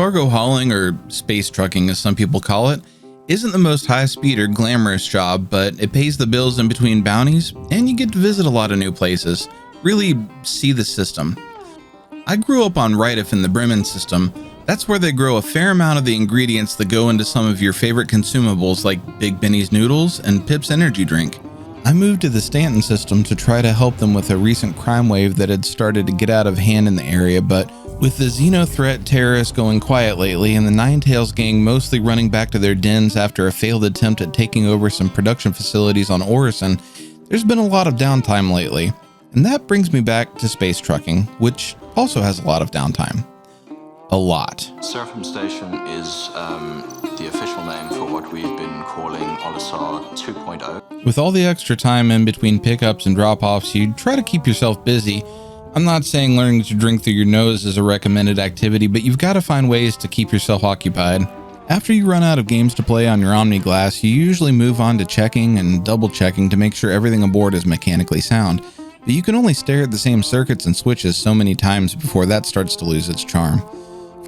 Cargo hauling, or space trucking as some people call it, isn't the most high speed or glamorous job, but it pays the bills in between bounties, and you get to visit a lot of new places, really see the system. I grew up on Reitiff in the Bremen system. That's where they grow a fair amount of the ingredients that go into some of your favorite consumables like Big Benny's noodles and Pip's energy drink. I moved to the Stanton system to try to help them with a recent crime wave that had started to get out of hand in the area, but with the Xeno threat terrorists going quiet lately and the Ninetales gang mostly running back to their dens after a failed attempt at taking over some production facilities on Orison, there's been a lot of downtime lately. And that brings me back to space trucking, which also has a lot of downtime. A lot. Seraphim Station is the official name for what we've been calling Olisar 2.0. With all the extra time in between pickups and drop-offs, you try to keep yourself busy. I'm not saying learning to drink through your nose is a recommended activity, but you've got to find ways to keep yourself occupied. After you run out of games to play on your Omni Glass, you usually move on to checking and double-checking to make sure everything aboard is mechanically sound. But you can only stare at the same circuits and switches so many times before that starts to lose its charm.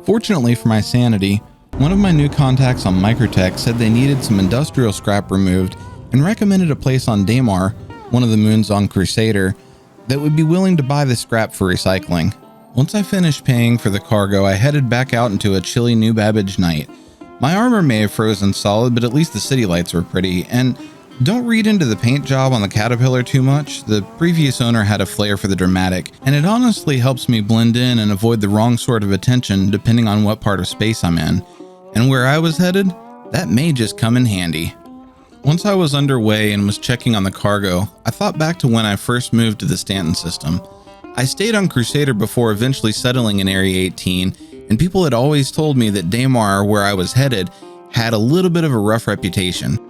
Fortunately for my sanity, one of my new contacts on Microtech said they needed some industrial scrap removed and recommended a place on Daymar, one of the moons on Crusader, that would be willing to buy the scrap for recycling. Once I finished paying for the cargo, I headed back out into a chilly New Babbage night. My armor may have frozen solid, but at least the city lights were pretty, and don't read into the paint job on the Caterpillar too much. The previous owner had a flair for the dramatic, and it honestly helps me blend in and avoid the wrong sort of attention depending on what part of space I'm in. And where I was headed, that may just come in handy. Once I was underway and was checking on the cargo, I thought back to when I first moved to the Stanton system. I stayed on Crusader before eventually settling in Area 18, and people had always told me that Daymar, where I was headed, had a little bit of a rough reputation.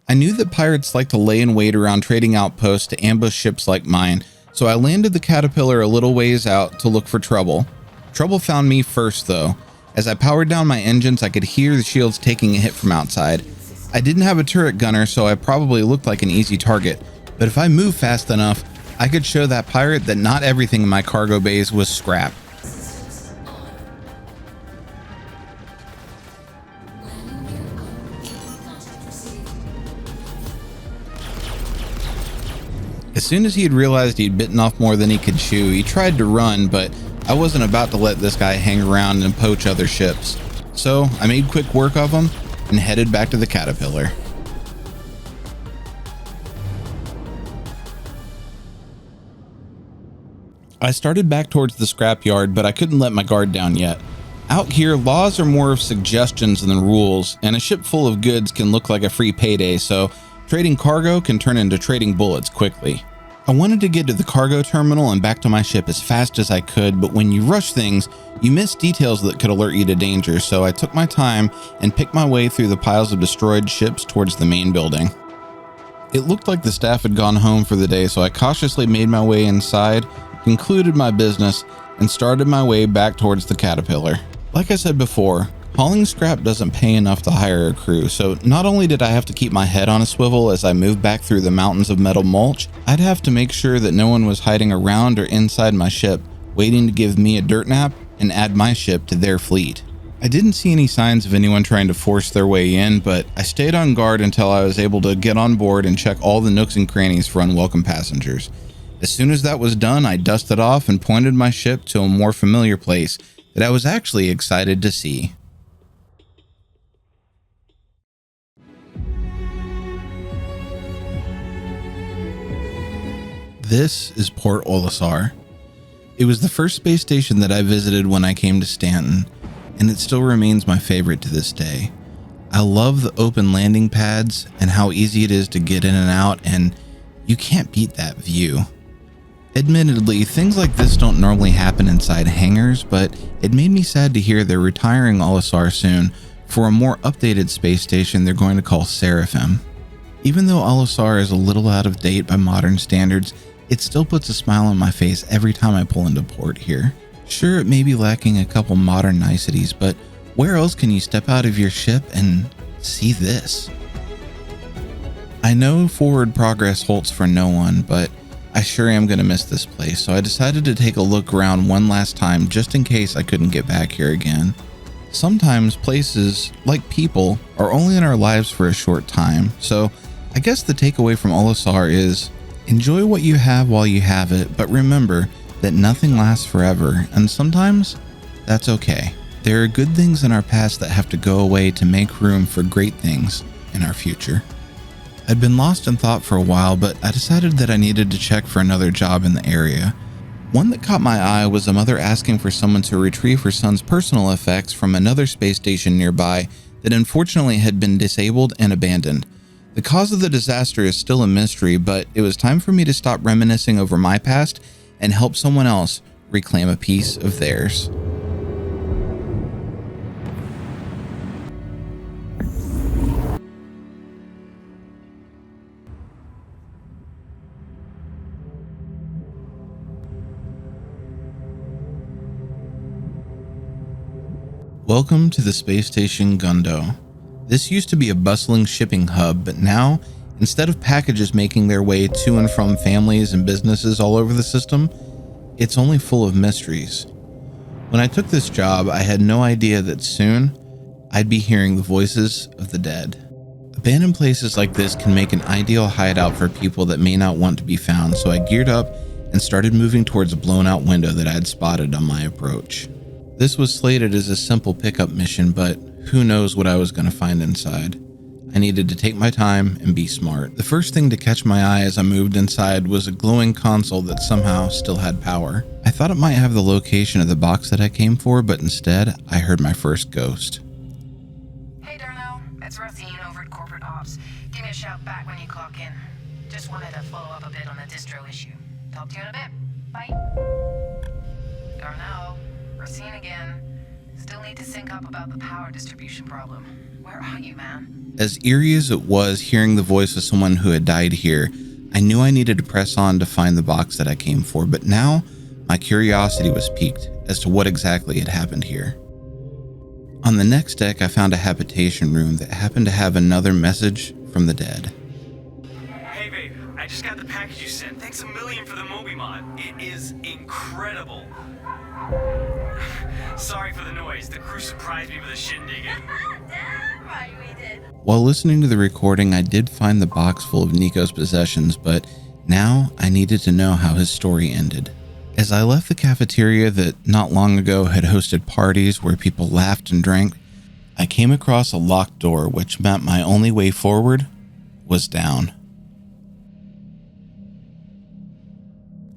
I knew that pirates like to lay in wait around trading outposts to ambush ships like mine, so I landed the Caterpillar a little ways out to look for trouble. Trouble found me first though. As I powered down my engines, I could hear the shields taking a hit from outside. I didn't have a turret gunner, so I probably looked like an easy target, but if I moved fast enough, I could show that pirate that not everything in my cargo bays was scrap. As soon as he had realized he'd bitten off more than he could chew, he tried to run, but I wasn't about to let this guy hang around and poach other ships. So I made quick work of him and headed back to the Caterpillar. I started back towards the scrapyard, but I couldn't let my guard down yet. Out here, laws are more of suggestions than rules, and a ship full of goods can look like a free payday, so trading cargo can turn into trading bullets quickly. I wanted to get to the cargo terminal and back to my ship as fast as I could, but when you rush things, you miss details that could alert you to danger, so I took my time and picked my way through the piles of destroyed ships towards the main building. It looked like the staff had gone home for the day, so I cautiously made my way inside, concluded my business, and started my way back towards the Caterpillar. Like I said before, hauling scrap doesn't pay enough to hire a crew, so not only did I have to keep my head on a swivel as I moved back through the mountains of metal mulch, I'd have to make sure that no one was hiding around or inside my ship, waiting to give me a dirt nap and add my ship to their fleet. I didn't see any signs of anyone trying to force their way in, but I stayed on guard until I was able to get on board and check all the nooks and crannies for unwelcome passengers. As soon as that was done, I dusted off and pointed my ship to a more familiar place that I was actually excited to see. This is Port Olisar. It was the first space station that I visited when I came to Stanton, and it still remains my favorite to this day. I love the open landing pads and how easy it is to get in and out, and you can't beat that view. Admittedly, things like this don't normally happen inside hangars, but it made me sad to hear they're retiring Olisar soon for a more updated space station they're going to call Seraphim. Even though Olisar is a little out of date by modern standards, it still puts a smile on my face every time I pull into port here. Sure, it may be lacking a couple modern niceties, but where else can you step out of your ship and see this? I know forward progress halts for no one, but I sure am going to miss this place, so I decided to take a look around one last time just in case I couldn't get back here again. Sometimes places, like people, are only in our lives for a short time, so I guess the takeaway from Olisar is, enjoy what you have while you have it, but remember that nothing lasts forever, and sometimes that's okay. There are good things in our past that have to go away to make room for great things in our future. I'd been lost in thought for a while, but I decided that I needed to check for another job in the area. One that caught my eye was a mother asking for someone to retrieve her son's personal effects from another space station nearby that unfortunately had been disabled and abandoned. The cause of the disaster is still a mystery, but it was time for me to stop reminiscing over my past and help someone else reclaim a piece of theirs. Welcome to the space station Gundo. This used to be a bustling shipping hub, but now, instead of packages making their way to and from families and businesses all over the system, it's only full of mysteries. When I took this job, I had no idea that soon I'd be hearing the voices of the dead. Abandoned places like this can make an ideal hideout for people that may not want to be found, so I geared up and started moving towards a blown out window that I had spotted on my approach. This was slated as a simple pickup mission, but who knows what I was going to find inside. I needed to take my time and be smart. The first thing to catch my eye as I moved inside was a glowing console that somehow still had power. I thought it might have the location of the box that I came for, but instead, I heard my first ghost. Hey Darnell, it's Racine over at Corporate Ops. Give me a shout back when you clock in. Just wanted to follow up a bit on the distro issue. Talk to you in a bit. Bye. Darnell, Racine again. Still need to sync up about the power distribution problem. Where are you, man? As eerie as it was hearing the voice of someone who had died here, I knew I needed to press on to find the box that I came for, but now my curiosity was piqued as to what exactly had happened here. On the next deck, I found a habitation room that happened to have another message from the dead. Hey babe, I just got the package you sent. Thanks a million for the Moby mod. It is incredible. Sorry for the noise. The crew surprised me with a shindig. Right, we did. While listening to the recording, I did find the box full of Nico's possessions, but now I needed to know how his story ended. As I left the cafeteria that not long ago had hosted parties where people laughed and drank, I came across a locked door, which meant my only way forward was down.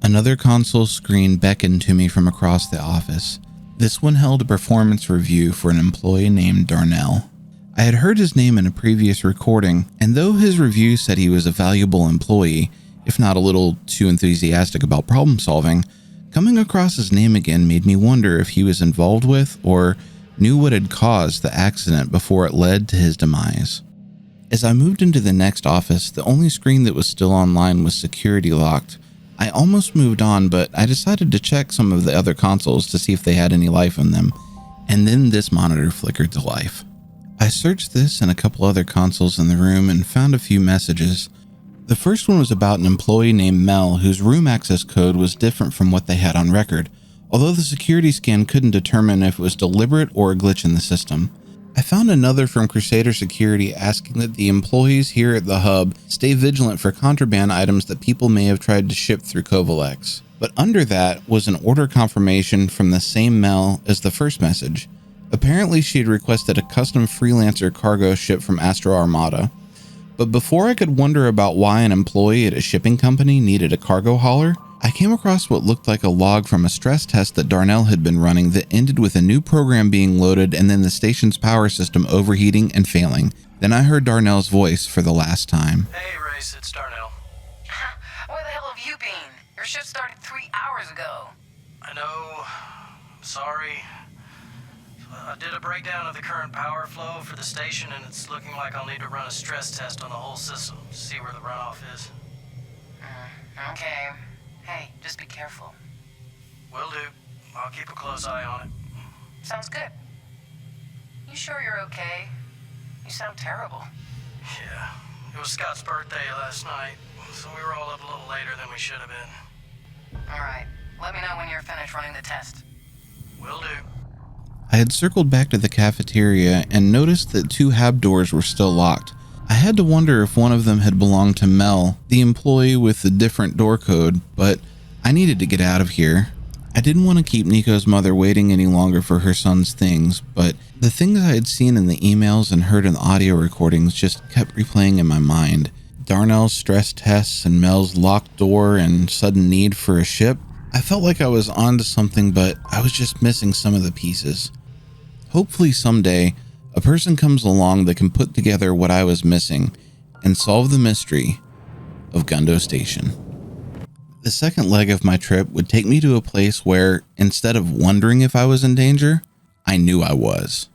Another console screen beckoned to me from across the office. This one held a performance review for an employee named Darnell. I had heard his name in a previous recording, and though his review said he was a valuable employee, if not a little too enthusiastic about problem solving, coming across his name again made me wonder if he was involved with or knew what had caused the accident before it led to his demise. As I moved into the next office, the only screen that was still online was security locked. I almost moved on, but I decided to check some of the other consoles to see if they had any life in them, and then this monitor flickered to life. I searched this and a couple other consoles in the room and found a few messages. The first one was about an employee named Mel whose room access code was different from what they had on record, although the security scan couldn't determine if it was deliberate or a glitch in the system. I found another from Crusader Security asking that the employees here at the hub stay vigilant for contraband items that people may have tried to ship through Kovalex. But under that was an order confirmation from the same Mel as the first message. Apparently she had requested a custom freelancer cargo ship from Astro Armada. But before I could wonder about why an employee at a shipping company needed a cargo hauler, I came across what looked like a log from a stress test that Darnell had been running that ended with a new program being loaded and then the station's power system overheating and failing. Then I heard Darnell's voice for the last time. Hey Race, it's Darnell. Where the hell have you been? Your shift started 3 hours ago. I know. Sorry. I did a breakdown of the current power flow for the station, and it's looking like I'll need to run a stress test on the whole system to see where the runoff is. Okay. Hey, just be careful. Will do. I'll keep a close eye on it. Sounds good. You sure you're okay? You sound terrible. Yeah. It was Scott's birthday last night. so we were all up a little later than we should have been. Alright, let me know when you're finished running the test. Will do. I had circled back to the cafeteria and noticed that 2 hab doors were still locked. I had to wonder if one of them had belonged to Mel, the employee with the different door code, but I needed to get out of here. I didn't want to keep Nico's mother waiting any longer for her son's things, but the things I had seen in the emails and heard in the audio recordings just kept replaying in my mind. Darnell's stress tests and Mel's locked door and sudden need for a ship. I felt like I was onto something, but I was just missing some of the pieces. Hopefully someday, a person comes along that can put together what I was missing and solve the mystery of Gundo Station. The second leg of my trip would take me to a place where, instead of wondering if I was in danger, I knew I was.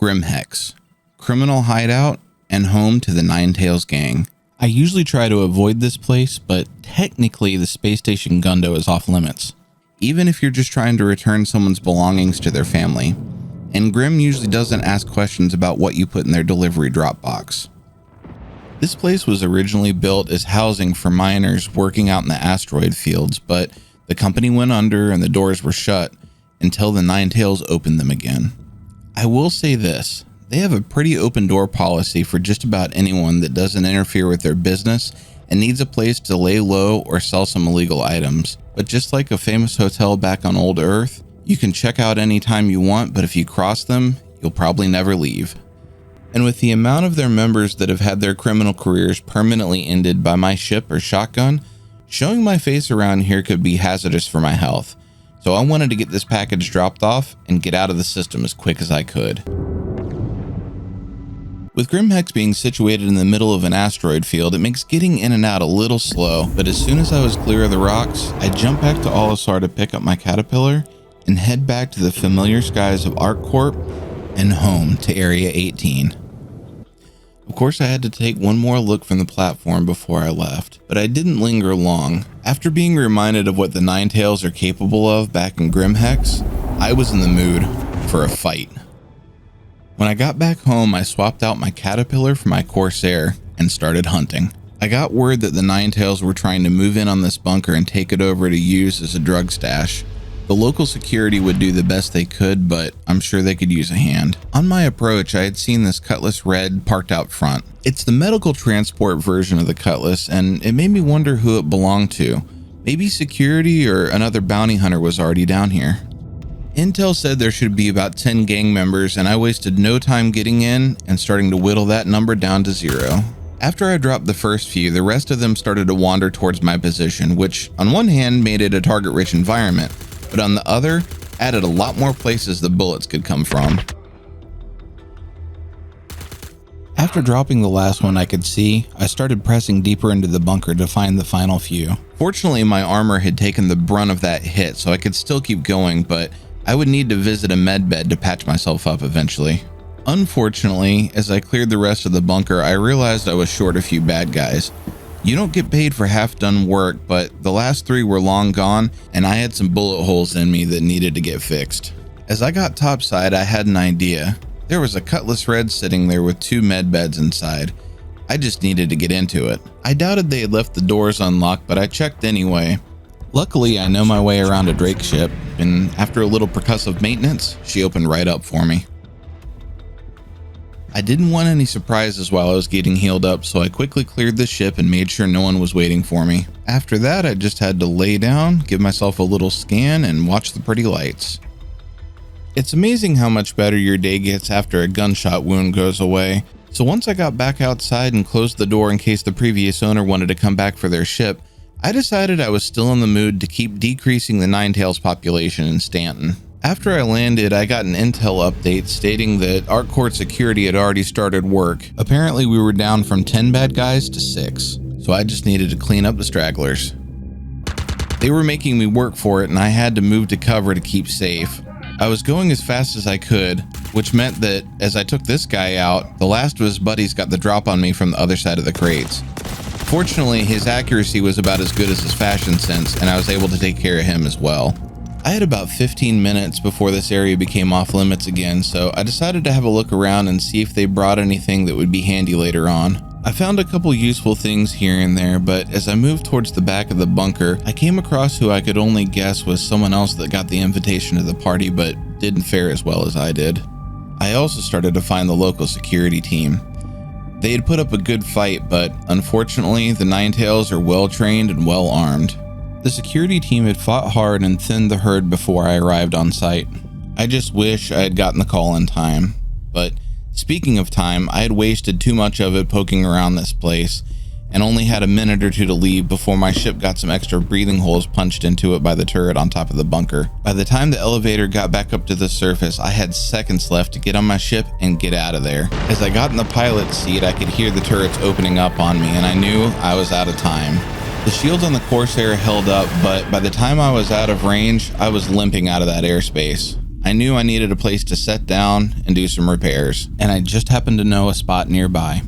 Grimhex, criminal hideout and home to the Ninetales gang. I usually try to avoid this place, but technically the space station Gundo is off limits, even if you're just trying to return someone's belongings to their family. And Grim usually doesn't ask questions about what you put in their delivery drop box. This place was originally built as housing for miners working out in the asteroid fields, but the company went under and the doors were shut until the Ninetales opened them again. I will say this, they have a pretty open door policy for just about anyone that doesn't interfere with their business and needs a place to lay low or sell some illegal items. But just like a famous hotel back on old Earth, you can check out anytime you want, but if you cross them, you'll probably never leave. And with the amount of their members that have had their criminal careers permanently ended by my ship or shotgun, showing my face around here could be hazardous for my health. So I wanted to get this package dropped off and get out of the system as quick as I could. With Grimhex being situated in the middle of an asteroid field, it makes getting in and out a little slow, but as soon as I was clear of the rocks, I jumped back to Olisar to pick up my caterpillar and head back to the familiar skies of ArcCorp and home to Area 18. Of course, I had to take one more look from the platform before I left, but I didn't linger long. After being reminded of what the Ninetales are capable of back in Grimhex, I was in the mood for a fight. When I got back home, I swapped out my caterpillar for my Corsair and started hunting. I got word that the Ninetales were trying to move in on this bunker and take it over to use as a drug stash. The local security would do the best they could, but I'm sure they could use a hand. On my approach, I had seen this Cutlass Red parked out front. It's the medical transport version of the Cutlass, and it made me wonder who it belonged to. Maybe security or another bounty hunter was already down here. Intel said there should be about 10 gang members, and I wasted no time getting in and starting to whittle that number down to 0. After I dropped the first few, the rest of them started to wander towards my position, which on one hand made it a target-rich environment, but on the other, added a lot more places the bullets could come from. After dropping the last one I could see, I started pressing deeper into the bunker to find the final few. Fortunately, my armor had taken the brunt of that hit, so I could still keep going, but I would need to visit a medbed to patch myself up eventually. Unfortunately, as I cleared the rest of the bunker, I realized I was short a few bad guys. You don't get paid for half-done work, but the last 3 were long gone, and I had some bullet holes in me that needed to get fixed. As I got topside, I had an idea. There was a Cutlass Red sitting there with 2 med beds inside. I just needed to get into it. I doubted they had left the doors unlocked, but I checked anyway. Luckily, I know my way around a Drake ship, and after a little percussive maintenance, she opened right up for me. I didn't want any surprises while I was getting healed up, so I quickly cleared the ship and made sure no one was waiting for me. After that, I just had to lay down, give myself a little scan, and watch the pretty lights. It's amazing how much better your day gets after a gunshot wound goes away. So once I got back outside and closed the door in case the previous owner wanted to come back for their ship, I decided I was still in the mood to keep decreasing the Ninetales population in Stanton. After I landed, I got an intel update stating that ArcCorp security had already started work. Apparently we were down from 10 bad guys to 6, so I just needed to clean up the stragglers. They were making me work for it, and I had to move to cover to keep safe. I was going as fast as I could, which meant that as I took this guy out, the last of his buddies got the drop on me from the other side of the crates. Fortunately, his accuracy was about as good as his fashion sense, and I was able to take care of him as well. I had about 15 minutes before this area became off limits again, so I decided to have a look around and see if they brought anything that would be handy later on. I found a couple useful things here and there, but as I moved towards the back of the bunker, I came across who I could only guess was someone else that got the invitation to the party but didn't fare as well as I did. I also started to find the local security team. They had put up a good fight, but unfortunately, the Ninetales are well trained and well armed. The security team had fought hard and thinned the herd before I arrived on site. I just wish I had gotten the call in time, but speaking of time, I had wasted too much of it poking around this place and only had a minute or two to leave before my ship got some extra breathing holes punched into it by the turret on top of the bunker. By the time the elevator got back up to the surface, I had seconds left to get on my ship and get out of there. As I got in the pilot's seat, I could hear the turrets opening up on me, and I knew I was out of time. The shields on the Corsair held up, but by the time I was out of range, I was limping out of that airspace. I knew I needed a place to set down and do some repairs, and I just happened to know a spot nearby.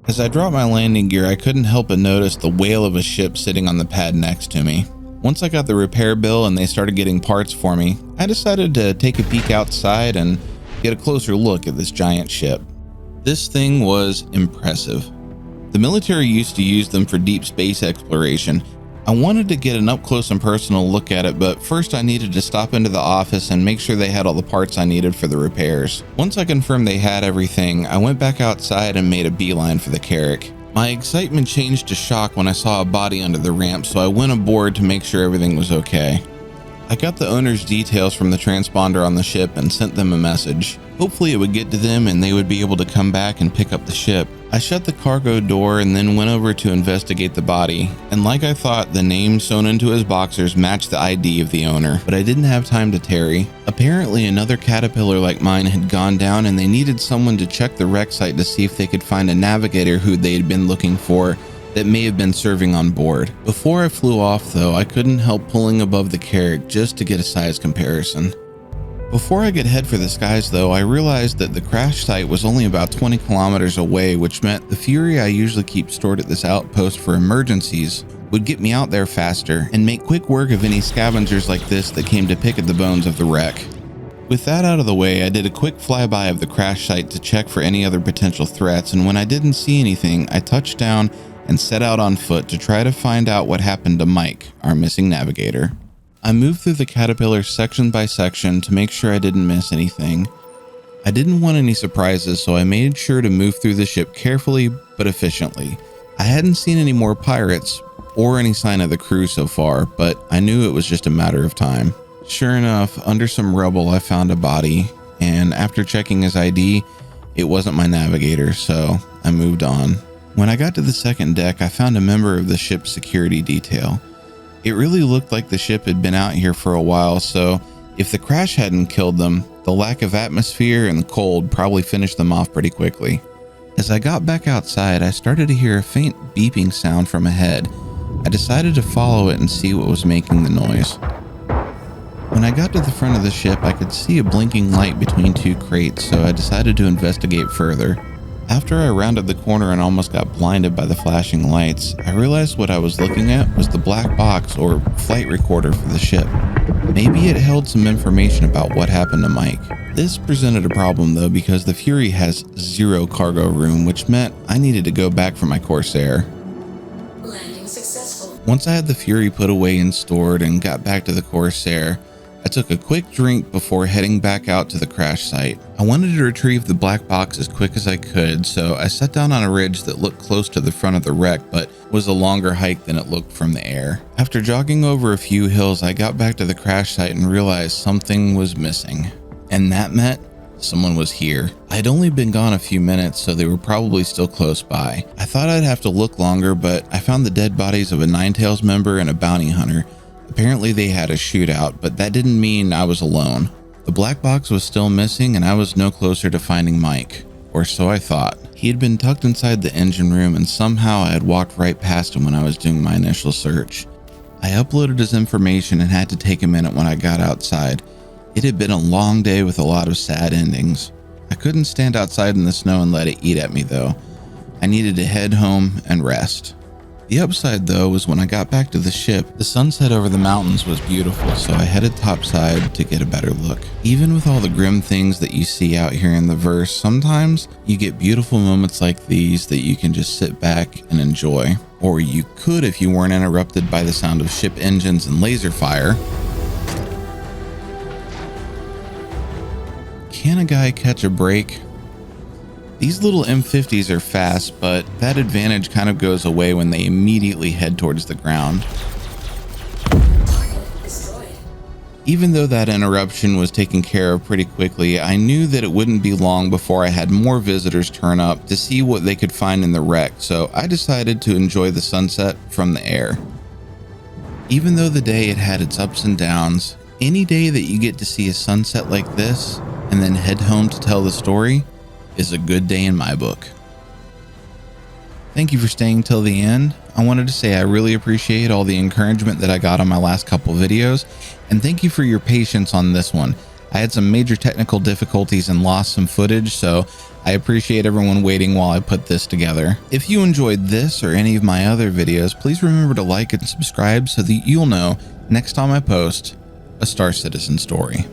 As I dropped my landing gear, I couldn't help but notice the whale of a ship sitting on the pad next to me. Once I got the repair bill and they started getting parts for me, I decided to take a peek outside and get a closer look at this giant ship. This thing was impressive. The military used to use them for deep space exploration. I wanted to get an up-close and personal look at it, but first I needed to stop into the office and make sure they had all the parts I needed for the repairs. Once I confirmed they had everything, I went back outside and made a beeline for the Carrack. My excitement changed to shock when I saw a body under the ramp, so I went aboard to make sure everything was okay. I got the owner's details from the transponder on the ship and sent them a message. Hopefully it would get to them and they would be able to come back and pick up the ship. I shut the cargo door and then went over to investigate the body, and like I thought, the name sewn into his boxers matched the ID of the owner, but I didn't have time to tarry. Apparently another caterpillar like mine had gone down and they needed someone to check the wreck site to see if they could find a navigator who they had been looking for that may have been serving on board. Before I flew off though, I couldn't help pulling above the Carrack just to get a size comparison. Before I could head for the skies though, I realized that the crash site was only about 20 kilometers away, which meant the Fury I usually keep stored at this outpost for emergencies would get me out there faster and make quick work of any scavengers like this that came to pick at the bones of the wreck. With that out of the way, I did a quick flyby of the crash site to check for any other potential threats, and when I didn't see anything, I touched down and set out on foot to try to find out what happened to Mike, our missing navigator. I moved through the Caterpillar section by section to make sure I didn't miss anything. I didn't want any surprises, so I made sure to move through the ship carefully but efficiently. I hadn't seen any more pirates or any sign of the crew so far, but I knew it was just a matter of time. Sure enough, under some rubble I found a body, and after checking his ID, it wasn't my navigator, so I moved on. When I got to the second deck, I found a member of the ship's security detail. It really looked like the ship had been out here for a while, so if the crash hadn't killed them, the lack of atmosphere and the cold probably finished them off pretty quickly. As I got back outside, I started to hear a faint beeping sound from ahead. I decided to follow it and see what was making the noise. When I got to the front of the ship, I could see a blinking light between two crates, so I decided to investigate further. After I rounded the corner and almost got blinded by the flashing lights, I realized what I was looking at was the black box or flight recorder for the ship. Maybe it held some information about what happened to Mike. This presented a problem though, because the Fury has 0 cargo room, which meant I needed to go back for my Corsair. Landing successful. Once I had the Fury put away and stored and got back to the Corsair, I took a quick drink before heading back out to the crash site. I wanted to retrieve the black box as quick as I could, so I sat down on a ridge that looked close to the front of the wreck, but was a longer hike than it looked from the air. After jogging over a few hills, I got back to the crash site and realized something was missing. And that meant someone was here. I'd only been gone a few minutes, so they were probably still close by. I thought I'd have to look longer, but I found the dead bodies of a Ninetales member and a bounty hunter. Apparently they had a shootout, but that didn't mean I was alone. The black box was still missing and I was no closer to finding Mike, or so I thought. He had been tucked inside the engine room and somehow I had walked right past him when I was doing my initial search. I uploaded his information and had to take a minute when I got outside. It had been a long day with a lot of sad endings. I couldn't stand outside in the snow and let it eat at me though. I needed to head home and rest. The upside though was when I got back to the ship, the sunset over the mountains was beautiful, so I headed topside to get a better look. Even with all the grim things that you see out here in the verse, sometimes you get beautiful moments like these that you can just sit back and enjoy. Or you could if you weren't interrupted by the sound of ship engines and laser fire. Can a guy catch a break? These little M50s are fast, but that advantage kind of goes away when they immediately head towards the ground. Even though that interruption was taken care of pretty quickly, I knew that it wouldn't be long before I had more visitors turn up to see what they could find in the wreck, so I decided to enjoy the sunset from the air. Even though the day had its ups and downs, any day that you get to see a sunset like this and then head home to tell the story is a good day in my book. Thank you for staying till the end. I wanted to say I really appreciate all the encouragement that I got on my last couple videos, and thank you for your patience on this one. I had some major technical difficulties and lost some footage, so I appreciate everyone waiting while I put this together. If you enjoyed this or any of my other videos, please remember to like and subscribe so that you'll know next time I post a Star Citizen story.